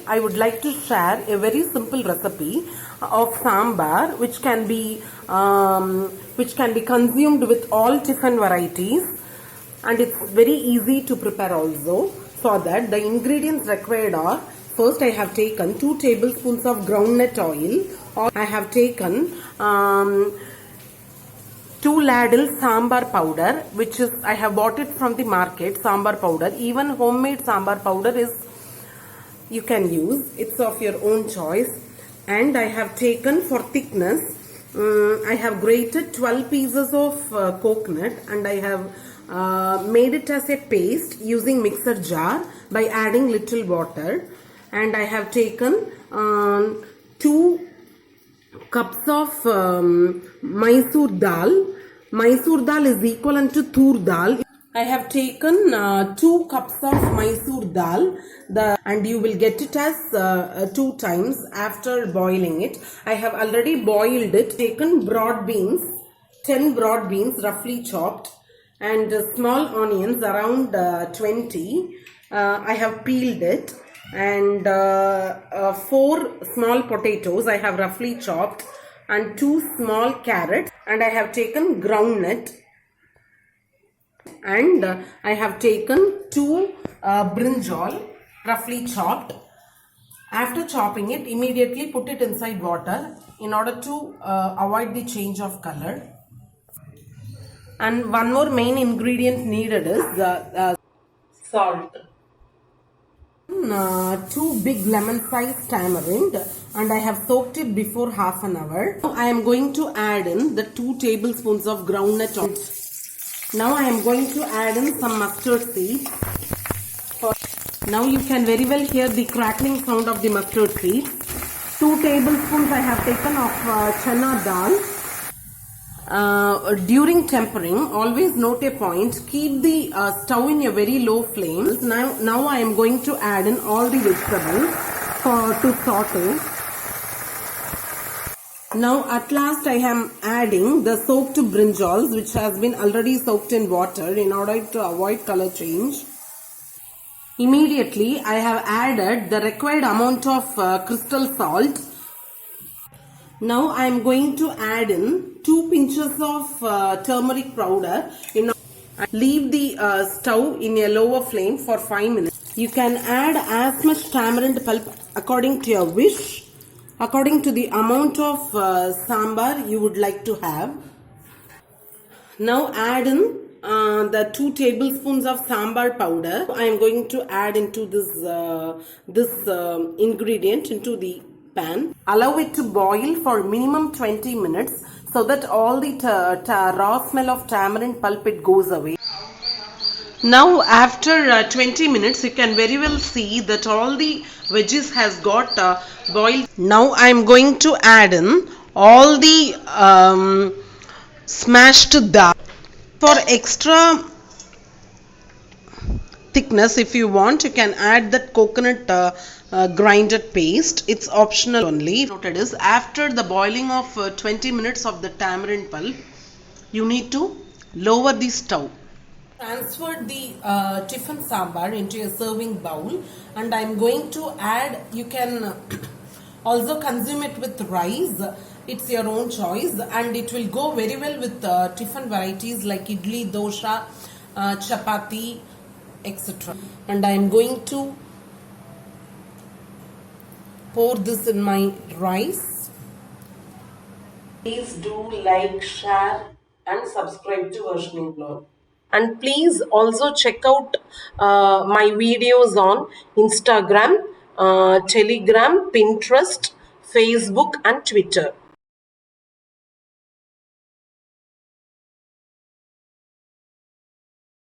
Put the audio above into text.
I would like to share a very simple recipe of sambar which can be consumed with all tiffin varieties, and it's very easy to prepare also. For that, the ingredients required are: first, I have taken 2 tablespoons of groundnut oil, or I have taken 2 ladle sambar powder, which is I have bought it from the market. Sambar powder, even homemade sambar powder is you can use, it's of your own choice. And I have taken, for thickness, I have grated 12 pieces of coconut, and I have made it as a paste using mixer jar by adding little water. And I have taken 2 cups of Mysore dal. Mysore dal is equivalent to tur dal. I have taken 2 cups of Mysore dal, and you will get it as 2 times after boiling it. I have already boiled it. Taken broad beans, 10 broad beans roughly chopped, and small onions around 20. I have peeled it, and 4 small potatoes I have roughly chopped, and 2 small carrots, and I have taken groundnut, and I have taken 2 brinjal roughly chopped. After chopping it, immediately put it inside water in order to avoid the change of color. And one more main ingredient needed is salt. 2 big lemon sized tamarind, and I have soaked it before half an hour. Now I am going to add in the 2 tablespoons of groundnut oil. Now I am going to add in some mustard seeds. Now you can very well hear the crackling sound of the mustard seeds. 2 tablespoons I have taken of chana dal. During tempering, always note a point: keep the stove in a very low flame. Now I am going to add in all the vegetables to saute. Now at last I am adding the soaked brinjals, which has been already soaked in water in order to avoid color change. Immediately I have added the required amount of crystal salt. Now I am going to add in 2 pinches of turmeric powder. Leave the stove in a lower flame for 5 minutes. You can add as much tamarind pulp according to your wish, according to the amount of sambar you would like to have. Now add in the 2 tablespoons of sambar powder. I am going to add into this ingredient into the pan. Allow it to boil for minimum 20 minutes so that all the raw smell of tamarind pulp it goes away. Now after 20 minutes you can very well see that all the veggies has got boiled. Now I am going to add in all the smashed dal. For extra thickness, if you want, you can add that coconut grinded paste. It's optional only. Noted is, after the boiling of 20 minutes of the tamarind pulp, you need to lower the stove. Transferred the tiffin sambar into a serving bowl, and I am going to add, you can also consume it with rice. It's your own choice, and it will go very well with tiffin varieties like idli, dosha, chapati, etc. And I am going to pour this in my rice. Please do like, share and subscribe to Varshini Blog. And please also check out my videos on Instagram, Telegram, Pinterest, Facebook and Twitter.